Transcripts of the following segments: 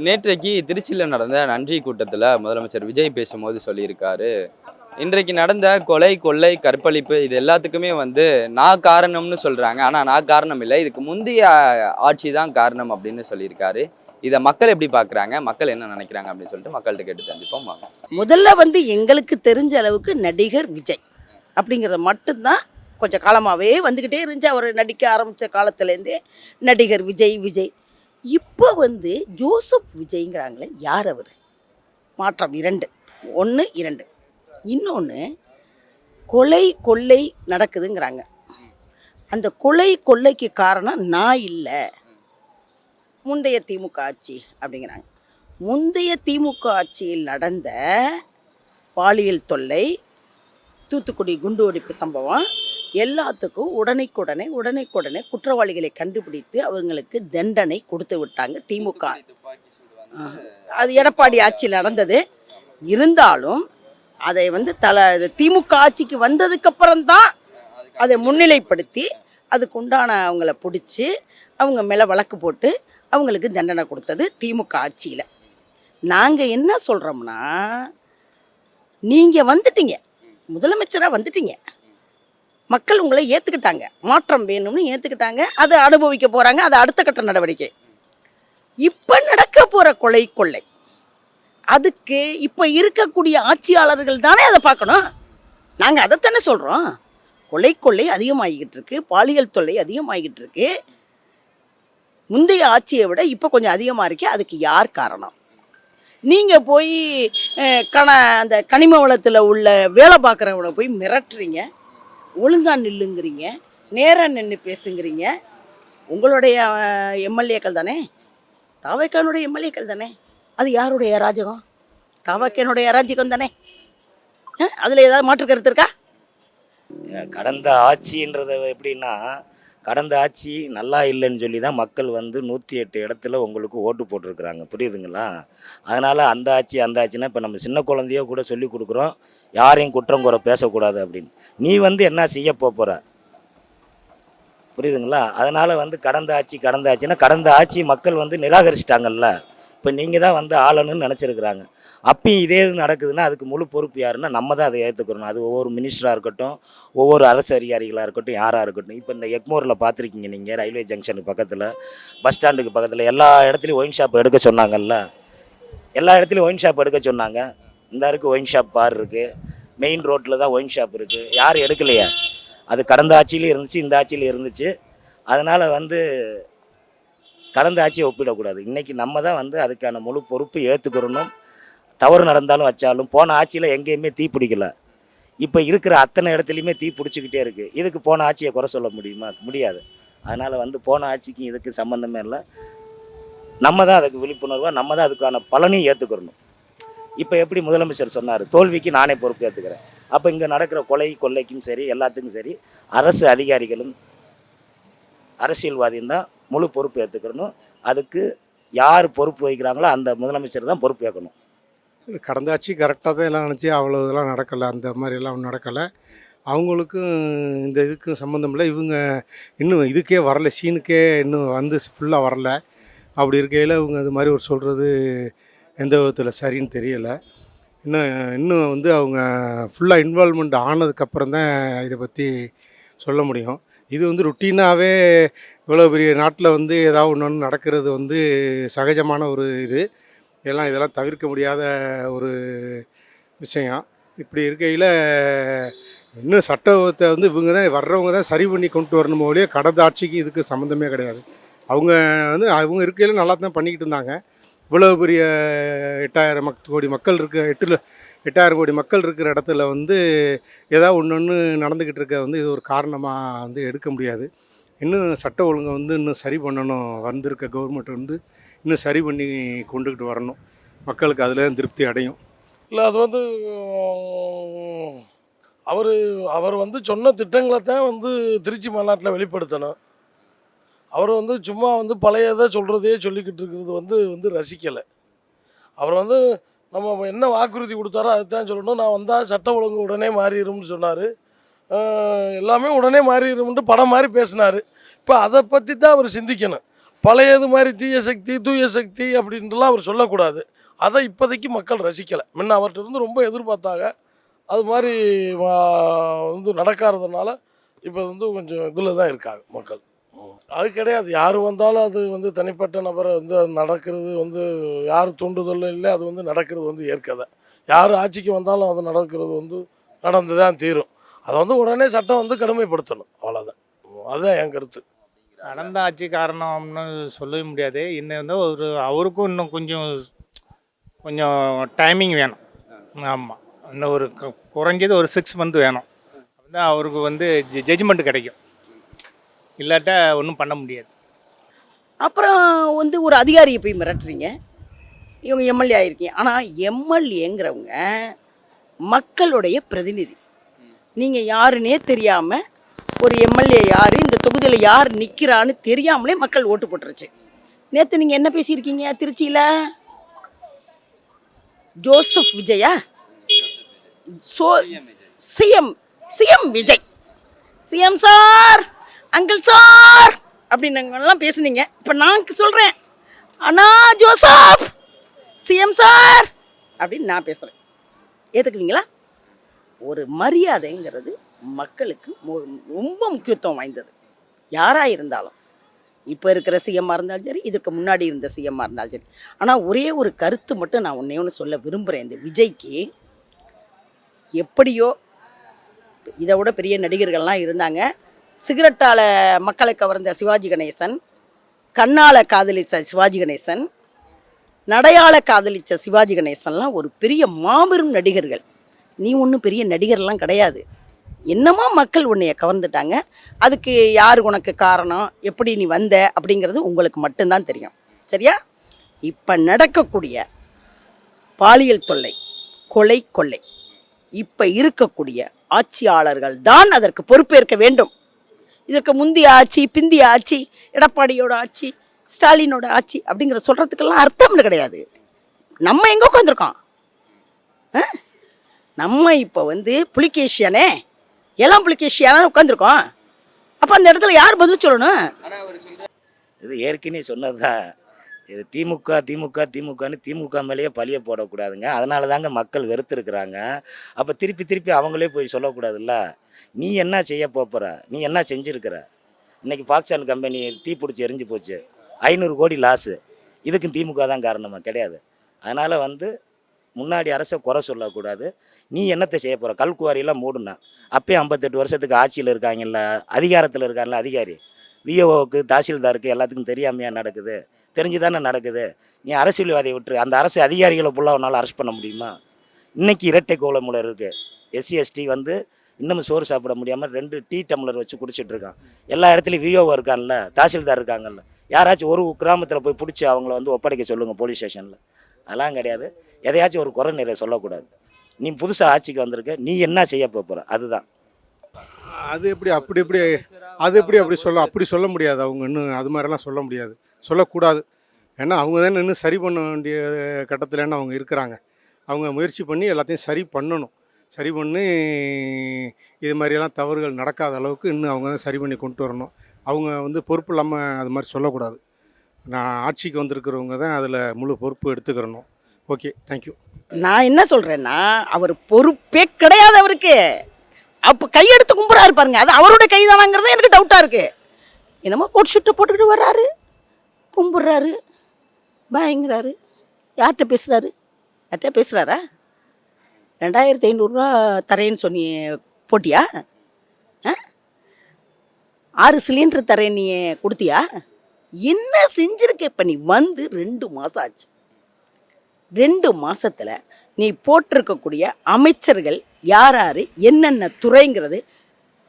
நேற்றைக்கு திருச்சியில் நடந்த நன்றி கூட்டத்தில் முதலமைச்சர் விஜய் பேசும்போது சொல்லியிருக்காரு, இன்றைக்கு நடந்த கொலை, கொள்ளை, கற்பழிப்பு இது எல்லாத்துக்குமே நான் காரணம்னு சொல்கிறாங்க. ஆனால் நான் காரணம் இல்லை, இதுக்கு முந்தைய ஆட்சி தான் காரணம் அப்படின்னு சொல்லியிருக்காரு. இதை மக்கள் எப்படி பார்க்குறாங்க, மக்கள் என்ன நினைக்கிறாங்க அப்படின்னு சொல்லிட்டு மக்கள்கிட்ட கேட்டு தெரிஞ்சுப்போம். முதல்ல எங்களுக்கு தெரிஞ்ச அளவுக்கு நடிகர் விஜய் அப்படிங்கிறத மட்டும்தான் கொஞ்சம் காலமாகவே வந்துக்கிட்டே இருந்துச்சு. அவர் நடிக்க ஆரம்பித்த காலத்துலேருந்தே நடிகர் விஜய் விஜய். இப்போ ஜோசப் விஜய்ங்கிறாங்களே, யார் அவர்? மாற்றம் இரண்டு, ஒன்று இரண்டு. இன்னொன்று, கொலை கொள்ளை நடக்குதுங்கிறாங்க. அந்த கொலை கொள்ளைக்கு காரணம் நான் இல்லை, முந்தைய திமுக ஆட்சி அப்படிங்கிறாங்க. முந்தைய திமுக ஆட்சியில் நடந்த பாலியல் தொல்லை, தூத்துக்குடி குண்டு வெடிப்பு சம்பவம் எல்லாத்துக்கும் உடனே குற்றவாளிகளை கண்டுபிடித்து அவங்களுக்கு தண்டனை கொடுத்து விட்டாங்க திமுக. அது எடப்பாடி ஆட்சியில் நடந்தது. இருந்தாலும் அதை திமுக ஆட்சிக்கு வந்ததுக்கப்புறம்தான் அதை முன்னிலைப்படுத்தி அதுக்குண்டான அவங்கள பிடிச்சி அவங்க மேலே வழக்கு போட்டு அவங்களுக்கு தண்டனை கொடுத்தது திமுக ஆட்சியில். நாங்கள் என்ன சொல்கிறோம்னா, நீங்கள் வந்துட்டீங்க, முதலமைச்சராக வந்துட்டீங்க, மக்கள் உங்களை ஏற்றுக்கிட்டாங்க, மாற்றம் வேணும்னு ஏற்றுக்கிட்டாங்க, அதை அனுபவிக்க போகிறாங்க. அது அடுத்த கட்ட நடவடிக்கை. இப்போ நடக்க போகிற கொலை கொள்ளை, அதுக்கு இப்போ இருக்கக்கூடிய ஆட்சியாளர்கள் தானே அதை பார்க்கணும். நாங்கள் அதைத்தானே சொல்கிறோம். கொலை கொள்ளை அதிகமாகிக்கிட்டு இருக்கு, பாலியல் தொல்லை அதிகமாகிக்கிட்டு இருக்கு. முந்தைய ஆட்சியை விட இப்போ கொஞ்சம் அதிகமாக இருக்கு. அதுக்கு யார் காரணம்? நீங்கள் போய் அந்த கனிம வளத்தில் உள்ள வேலை பார்க்குறவங்கள போய் மிரட்டுறீங்க, ஒழுங்காக நில்லுங்கிறீங்க, நேராக நின்று பேசுங்கிறீங்க. உங்களுடைய எம்எல்ஏக்கள் தானே, தாவக்கானுடைய எம்எல்ஏக்கள் தானே. அது யாருடைய அராஜகம்? தாவக்கானுடைய அராஜகம் தானே. அதில் ஏதாவது மாற்று கருத்து இருக்கா? கடந்த ஆட்சின்றத எப்படின்னா, கடந்த ஆட்சி நல்லா இல்லைன்னு சொல்லி தான் மக்கள் 108 இடத்துல உங்களுக்கு ஓட்டு போட்டிருக்கிறாங்க, புரியுதுங்களா? அதனால் அந்த ஆட்சினா இப்போ நம்ம சின்ன குழந்தையோ கூட சொல்லி கொடுக்குறோம், யாரையும் குற்றம் குறை பேசக்கூடாது அப்படின்னு. நீ என்ன செய்ய போகிற, புரியுதுங்களா? அதனால் கடந்த ஆட்சினா கடந்த ஆட்சி மக்கள் நிராகரிச்சிட்டாங்கல்ல. இப்போ நீங்கள் தான் ஆளணும்னு நினச்சிருக்கிறாங்க. அப்பயும் இதே இது நடக்குதுன்னா அதுக்கு முழு பொறுப்பு யாருன்னா நம்ம தான் அதை ஏற்றுக்கிறோம். அது ஒவ்வொரு மினிஸ்டராக இருக்கட்டும், ஒவ்வொரு அரசு அதிகாரிகளாக இருக்கட்டும், யாராக இருக்கட்டும். இப்போ இந்த எக்மோரில் பார்த்துருக்கீங்க நீங்கள், ரயில்வே ஜங்ஷனுக்கு பக்கத்தில், பஸ் ஸ்டாண்டுக்கு பக்கத்தில் எல்லா இடத்துலையும் ஒயின் ஷாப் எடுக்க சொன்னாங்கல்ல. எல்லா இடத்துலையும் ஒயின் ஷாப் எடுக்க சொன்னாங்க. இந்த இருக்குது ஒயின் ஷாப் பார் இருக்குது, மெயின் ரோட்டில் தான் ஒயின் ஷாப் இருக்குது. யாரும் எடுக்கலையா? அது கடந்த ஆட்சியிலையும் இருந்துச்சு, இந்த ஆட்சியிலையும் இருந்துச்சு. அதனால் கடந்த ஆட்சியை ஒப்பிடக்கூடாது. இன்றைக்கி நம்ம தான் அதுக்கான முழு பொறுப்பு ஏற்றுக்கிறணும். தவறு நடந்தாலும் வச்சாலும், போன ஆட்சியில் எங்கேயுமே தீ பிடிக்கல, இப்போ இருக்கிற அத்தனை இடத்துலையுமே தீ பிடிச்சிக்கிட்டே இருக்குது. இதுக்கு போன ஆட்சியை குறை சொல்ல முடியுமா? முடியாது. அதனால் போன ஆட்சிக்கு இதுக்கு சம்மந்தமே இல்லை. நம்ம தான் அதுக்கு விழிப்புணர்வாக நம்ம தான் அதுக்கான பலனையும் ஏற்றுக்கிறணும். இப்போ எப்படி முதலமைச்சர் சொன்னார், தோல்விக்கு நானே பொறுப்பு ஏற்றுக்கிறேன். அப்போ இங்கே நடக்கிற கொலை கொள்ளைக்கும் சரி, எல்லாத்துக்கும் சரி, அரசு அதிகாரிகளும் அரசியல்வாதியும் தான் முழு பொறுப்பு ஏற்றுக்கிறணும். அதுக்கு யார் பொறுப்பு வகிக்கிறாங்களோ அந்த முதலமைச்சர் தான் பொறுப்பு ஏற்கணும். கடந்த ஆட்சி கரெக்டாக தான் எல்லாம் நினச்சி, அவ்வளோ இதெல்லாம் நடக்கலை, அந்த மாதிரியெல்லாம் ஒன்றும் நடக்கலை. அவங்களுக்கும் இந்த இதுக்கும் சம்மந்தம் இல்லை. இவங்க இன்னும் இதுக்கே வரல, சீனுக்கே இன்னும் ஃபுல்லாக வரல. அப்படி இருக்கையில் இவங்க இது மாதிரி ஒரு சொல்கிறது எந்த விதத்தில் சரின்னு தெரியலை. இன்னும் அவங்க ஃபுல்லாக இன்வால்மெண்ட் ஆனதுக்கப்புறம் தான் இதை பற்றி சொல்ல முடியும். இது ருட்டீனாகவே இவ்வளோ பெரிய நாட்டில் ஏதாவது ஒன்று நடக்கிறது சகஜமான ஒரு இது. இதெல்லாம் தவிர்க்க முடியாத ஒரு விஷயம். இப்படி இருக்கையில் இன்னும் சட்டத்தை இவங்க தான் வர்றவங்க தான் சரி பண்ணி கொண்டு வரணும் ஒழிய கடந்த ஆட்சிக்கு இதுக்கு சம்மந்தமே கிடையாது. அவங்க இருக்கையில் நல்லா தான் பண்ணிக்கிட்டு இருந்தாங்க. இவ்வளோ பெரிய 8,000 கோடி மக்கள் இருக்க 8,000 கோடி மக்கள் இருக்கிற இடத்துல ஏதாவது ஒன்று நடந்துக்கிட்டு இருக்க இது ஒரு காரணமாக எடுக்க முடியாது. இன்னும் சட்ட ஒழுங்கை இன்னும் சரி பண்ணணும். வந்திருக்க கவர்மெண்ட் இன்னும் சரி பண்ணி கொண்டுக்கிட்டு வரணும். மக்களுக்கு அதில் திருப்தி அடையும். இல்லை, அது அவர் சொன்ன திட்டங்களை தான் திருச்சி மாநாட்டில் வெளிப்படுத்தணும். அவர் சும்மா பழையதை சொல்கிறதையே சொல்லிக்கிட்டு இருக்கிறது ரசிக்கலை. அவர் நம்ம என்ன வாக்குறுதி கொடுத்தாரோ அதுதான் சொல்லணும். நான் வந்தால் சட்ட ஒழுங்கு உடனே மாறிடும்னு சொன்னார். எல்லாமே உடனே மாறிடும்ன்ட்டு படம் மாதிரி பேசினார். இப்போ அதை பற்றி தான் அவர் சிந்திக்கணும். பழையது மாதிரி தீய சக்தி தூய சக்தி அப்படின்ட்டுலாம் அவர் சொல்லக்கூடாது. அதை இப்போதைக்கு மக்கள் ரசிக்கலை. முன்ன அவர்கிட்ட இருந்து ரொம்ப எதிர்பார்த்தாங்க. அது மாதிரி வந்து நடக்காததுனால இப்போ வந்து கொஞ்சம் இதில் தான் இருக்காங்க மக்கள். அது கிடையாது. யார் வந்தாலும் அது வந்து தனிப்பட்ட நபரை வந்து அது நடக்கிறது வந்து யார் தூண்டுதலும் இல்லை. அது வந்து நடக்கிறது வந்து ஏற்கதை. யார் ஆட்சிக்கு வந்தாலும் அது நடக்கிறது வந்து நடந்து தான் தீரும். அதை வந்து உடனே சட்டம் வந்து கடுமைப்படுத்தணும், அவ்வளோதான். அதுதான் என் கருத்து. நடந்த ஆட்சி காரணம்னு சொல்லவே முடியாது. இன்னும் வந்து அவருக்கும் இன்னும் கொஞ்சம் கொஞ்சம் டைமிங் வேணும். ஆமாம், இன்னும் ஒரு குறைஞ்சது ஒரு 6 மந்த் வேணும். அப்பதான் அவருக்கு வந்து ஜட்ஜ்மெண்ட் கிடைக்கும். இல்லாட்டா ஒன்றும் பண்ண முடியாது. அப்புறம் வந்து ஒரு அதிகாரியை போய் மிரட்டுறீங்க. இவங்க எம்எல்ஏ ஆயிருக்கீங்க. ஆனால் எம்எல்ஏங்கிறவங்க மக்களுடைய பிரதிநிதி. நீங்கள் யாருன்னே தெரியாமல் ஒரு எம்எல்ஏ யார், இந்த தொகுதியில் யார் நிற்கிறான்னு தெரியாமலே மக்கள் ஓட்டு போட்டுருச்சு. நேற்று நீங்கள் என்ன பேசியிருக்கீங்க திருச்சியில்? ஜோசப் விஜயா? CM CM Vijay, CM sir, uncle sir அப்படின்னலாம் பேசுனீங்க. இப்போ நான் சொல்கிறேன், அண்ணா ஜோசப் சிஎம் சார் அப்படின்னு நான் பேசுகிறேன். ஏற்றுக்குவீங்களா? ஒரு மரியாதைங்கிறது மக்களுக்கு ரொம்ப முக்கியத்துவம் வாய்ந்தது. யாராக இருந்தாலும், இப்போ இருக்கிற சிஎம்மாக இருந்தாலும் சரி, இதுக்கு முன்னாடி இருந்த சிஎம்மாக இருந்தாலும் சரி. ஆனால் ஒரே ஒரு கருத்து மட்டும் நான் ஒன்று சொல்ல விரும்புகிறேன். இந்த விஜய்க்கு எப்படியோ இதை விட பெரிய நடிகர்கள்லாம் இருந்தாங்க. சிகரெட்டால் மக்களை கவர்ந்த சிவாஜி கணேசன், கண்ணால் காதலித்த சிவாஜி கணேசன், நடையாள காதலித்த சிவாஜி கணேசன்லாம் ஒரு பெரிய மாபெரும் நடிகர்கள். நீ ஒன்றும் பெரிய நடிகர்லாம் கிடையாது. என்னமோ மக்கள் உன்னைய கவர்ந்துட்டாங்க. அதுக்கு யார் உனக்கு காரணம், எப்படி நீ வந்த அப்படிங்கிறது உங்களுக்கு மட்டும்தான் தெரியும். சரியா? இப்போ நடக்கக்கூடிய பாலியல் தொல்லை, கொலை, கொள்ளை, இப்போ இருக்கக்கூடிய ஆட்சியாளர்கள் தான் அதற்கு பொறுப்பேற்க வேண்டும். இதற்கு முந்தைய ஆட்சி, பிந்திய ஆட்சி, எடப்பாடியோட ஆட்சி, ஸ்டாலினோட ஆட்சி அப்படிங்கிற சொல்கிறதுக்கெல்லாம் அர்த்தம் கிடையாது. நம்ம எங்கே உட்காந்துருக்கோம்? நம்ம இப்போ வந்து புலிகேஷியானே, எல்லாம் புலிகேஷியானே உட்காந்துருக்கோம். அப்போ அந்த இடத்துல யார் பதில் சொல்லணும்? இது ஏற்கனவே சொன்னது தான். இது திமுக திமுக திமுகன்னு திமுக மேலேயே பழிய போடக்கூடாதுங்க. அதனால தாங்க மக்கள் வெறுத்துருக்குறாங்க. அப்போ திருப்பி திருப்பி அவங்களே போய் சொல்லக்கூடாதுல்ல. நீ என்ன செய்ய போகிற, நீ என்ன செஞ்சுருக்கிற? இன்றைக்கி ஃபாக்ஸான் கம்பெனி தீ பிடிச்சி எரிஞ்சு போச்சு, 500 கோடி லாஸு. இதுக்கும் திமுக தான் காரணமாக கிடையாது. அதனால் வந்து முன்னாடி அரசை குறை சொல்லக்கூடாது. நீ என்னத்தை செய்ய போகிற? கல்குவாரியெல்லாம் மூடுனா அப்பயே 58 வருஷத்துக்கு ஆட்சியில் இருக்காங்கல்ல, அதிகாரத்தில் இருக்காங்கல்ல அதிகாரி. விஓவுக்கு, தாசில்தாருக்கு எல்லாத்துக்கும் தெரியாமையா நடக்குது? தெரிஞ்சு தானே நடக்குது. நீ அரசியல்வாதியை விட்டுரு. அந்த அரசு அதிகாரிகளை ஃபுல்லாக உன்னால் அரெஸ்ட் பண்ண முடியுமா? இன்றைக்கி இரட்டை கோலமுறை இருக்குது. எஸ்சி எஸ்டி வந்து இன்னமும் சோறு சாப்பிட முடியாமல் 2 டீ டம்ளர் வச்சு குடிச்சிட்ருக்கான். எல்லா இடத்துலையும் விஓஓ இருக்கான்ல, தாசில்தார் இருக்காங்கல்ல. யாராச்சும் ஒரு கிராமத்தில் போய் பிடிச்சி அவங்கள வந்து ஒப்படைக்க சொல்லுங்கள் போலீஸ் ஸ்டேஷனில். அதெல்லாம் கிடையாது. எதையாச்சும் ஒரு குறை நிறைய சொல்லக்கூடாது. நீ புதுசாக ஆட்சிக்கு வந்திருக்க, நீ என்ன செய்ய போகிற? அதுதான். அது எப்படி அப்படி சொல்ல முடியாது. அவங்க இன்னும் அது மாதிரிலாம் சொல்ல முடியாது, சொல்லக்கூடாது. ஏன்னா அவங்க தானே இன்னும் சரி பண்ண வேண்டிய கட்டத்தில் அவங்க இருக்கிறாங்க. அவங்க முயற்சி பண்ணி எல்லாத்தையும் சரி பண்ணணும். சரி பண்ணி இது மாதிரியெல்லாம் தவறுகள் நடக்காத அளவுக்கு இன்னும் அவங்க தான் சரி பண்ணி கொண்டு வரணும். அவங்க வந்து பொறுப்பு இல்லாமல் அது மாதிரி சொல்லக்கூடாது. நான் ஆட்சிக்கு வந்திருக்கிறவங்க தான் அதில் முழு பொறுப்பு எடுத்துக்கிறணும். Okay, thank you. நான் என்ன சொல்கிறேன்னா, அவர் பொறுப்பே கிடையாது அவருக்கு. அப்போ கையெடுத்து கும்புறாரு பாருங்க, அது அவரோட கை தானாங்கிறது எனக்கு டவுட்டாக இருக்குது. என்னமோ கோட் ஷூட்டை போட்டுக்கிட்டு வர்றாரு, கும்பிட்றாரு, பயங்கிறாரு. யார்கிட்ட பேசுகிறாரு? யார்கிட்ட பேசுகிறாரா? 2500 ரூபா தரேன்னு சொன்னி போட்டியா? 6 சிலிண்டர் தரேன் நீ கொடுத்தியா? என்ன செஞ்சுருக்க? இப்போ நீ வந்து 2 மாதம் ஆச்சு. 2 மாதத்தில் நீ போட்டிருக்கக்கூடிய அமைச்சர்கள் யார் யார், என்னென்ன துறைங்கிறது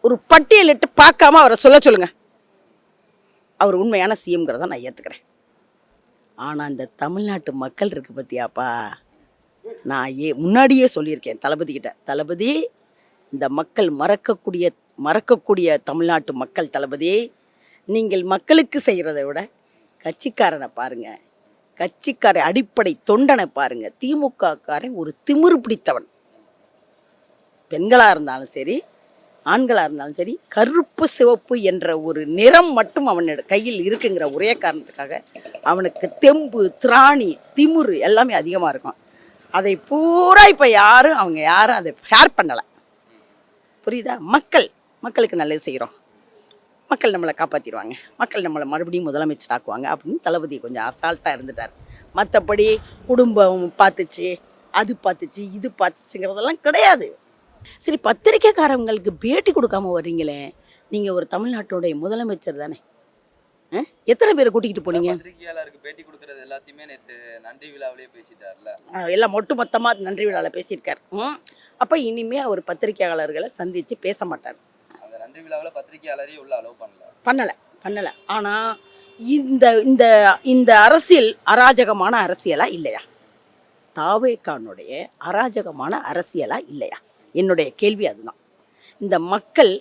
ஒரு பட்டியலிட்டு பார்க்காம அவரை சொல்லுங்கள். அவர் உண்மையான சிஎம்ங்கிறத நான் ஏற்றுக்கிறேன். ஆனால் இந்த தமிழ்நாட்டு மக்கள் இருக்கு பற்றியாப்பா, நான் முன்னாடியே சொல்லியிருக்கேன் தளபதிக்கிட்ட, தளபதி இந்த மக்கள் மறக்கக்கூடிய தமிழ்நாட்டு மக்கள் தளபதி, நீங்கள் மக்களுக்கு செய்கிறத விட கட்சிக்காரனை பாருங்கள், கட்சிக்கார அடிப்படை தொண்டனை பாருங்கள். திமுகக்காரன் ஒரு திமிரு பிடித்தவன். பெண்களாக இருந்தாலும் சரி, ஆண்களாக இருந்தாலும் சரி, கருப்பு சிவப்பு என்ற ஒரு நிறம் மட்டும் அவனோட கையில் இருக்குங்கிற ஒரே காரணத்துக்காக அவனுக்கு தெம்பு, திராணி, திமிரு எல்லாமே அதிகமாக இருக்கும். அதை பூரா இப்போ அவங்க யாரும் அதை ஷேர் பண்ணலை. புரியுதா? மக்களுக்கு நல்லது செய்கிறோம், மக்கள் நம்மளை காப்பாற்றிடுவாங்க, மக்கள் நம்மளை மறுபடியும் முதலமைச்சர் ஆக்குவாங்க அப்படின்னு தளபதி கொஞ்சம் அசால்ட்டாக இருந்துட்டார். மற்றபடி குடும்பம் பார்த்துச்சு, அது பார்த்துச்சு, இது பார்த்துச்சுங்கிறதெல்லாம் கிடையாது. சரி, பத்திரிக்கைக்காரங்களுக்கு பேட்டி கொடுக்காம வர்றீங்களே, நீங்கள் ஒரு தமிழ்நாட்டுடைய முதலமைச்சர் தானே, எத்தனை பேரை கூட்டிகிட்டு போனீங்க? பத்திரிகையாளருக்கு பேட்டி கொடுக்கறது எல்லாத்தையுமே நேற்று நன்றி விழாவிலேயே பேசிட்டார்ல. எல்லாம் ஒட்டுமொத்தமாக நன்றி விழாவில் பேசியிருக்கார். அப்போ இனிமே அவர் பத்திரிகையாளர்களை சந்தித்து பேச மாட்டார். அந்த நன்றி விழாவில் பத்திரிகையாளரையும் உள்ள அலோவ் பண்ணலை. ஆனால் இந்த இந்த இந்த அரசியல் அராஜகமான அரசியலா இல்லையா? தாவேகானுடைய அராஜகமான அரசியலா இல்லையா? என்னுடைய கேள்வி அதுதான். இந்த மக்கள்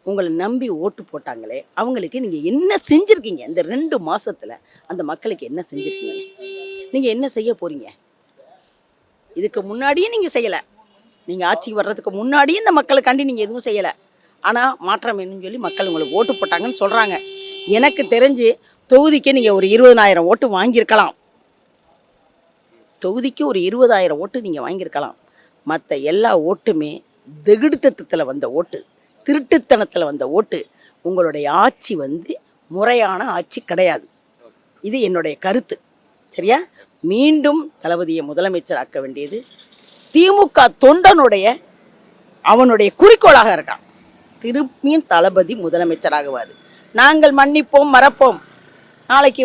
உங்களை நம்பி ஓட்டு போட்டாங்களே, அவங்களுக்கு நீங்கள் என்ன செஞ்சுருக்கீங்க? இந்த 2 மாதத்தில் அந்த மக்களுக்கு என்ன செஞ்சுருக்கீங்க? நீங்கள் என்ன செய்ய போகிறீங்க? இதுக்கு முன்னாடியும் நீங்கள் செய்யலை, நீங்கள் ஆட்சிக்கு வர்றதுக்கு முன்னாடியும் இந்த மக்களுக்காண்டி நீங்கள் எதுவும் செய்யலை. ஆனால் மாற்றம் வேணும்னு சொல்லி மக்கள் உங்களுக்கு ஓட்டு போட்டாங்கன்னு சொல்கிறாங்க. எனக்கு தெரிஞ்சு தொகுதிக்கு நீங்கள் ஒரு 20,000 ஓட்டு வாங்கியிருக்கலாம். தொகுதிக்கு ஒரு 20,000 ஓட்டு நீங்கள் வாங்கியிருக்கலாம். மற்ற எல்லா ஓட்டுமே திகிடுத்தத்தில் வந்த ஓட்டு, திருட்டுத்தனத்தில் வந்த ஓட்டு. உங்களுடைய ஆட்சி முறையான ஆட்சி கிடையாது. இது என்னுடைய கருத்து. சரியா? மீண்டும் தளபதியை முதலமைச்சர் ஆக்க வேண்டியது திமுக தொண்டனுடைய அவனுடைய குறிக்கோளாக இருக்கான். திருப்பியும் தளபதி முதலமைச்சராகுவார். நாங்கள் மன்னிப்போம், மறப்போம். நாளைக்கு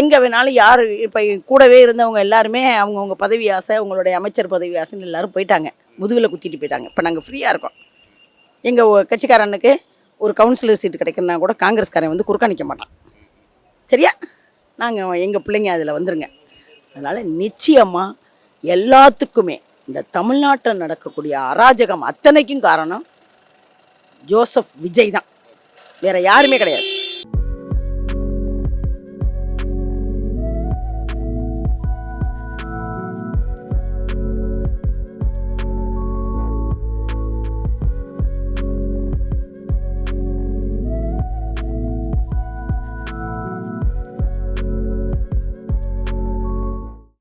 எங்கே வேணாலும் யார் இப்போ கூடவே இருந்தவங்க எல்லாருமே அவங்கவுங்க பதவி ஆசை, அவங்களுடைய அமைச்சர் பதவி ஆசைன்னு எல்லாரும் போயிட்டாங்க, முதுகில் குத்திட்டு போயிட்டாங்க. இப்போ நாங்கள் ஃப்ரீயாக இருக்கோம். எங்கள் கட்சிக்காரனுக்கு ஒரு கவுன்சிலர் சீட்டு கிடைக்கணுன்னா கூட காங்கிரஸ்காரன் குறுக்கா நிற்க மாட்டான். சரியா? நாங்கள் எங்கள் பிள்ளைங்க அதில் வந்துருங்க. அதனால் நிச்சயமாக எல்லாத்துக்குமே இந்த தமிழ்நாட்டில் நடக்கக்கூடிய அராஜகம் அத்தனைக்கும் காரணம் ஜோசப் விஜய் தான், வேறு யாருமே கிடையாது.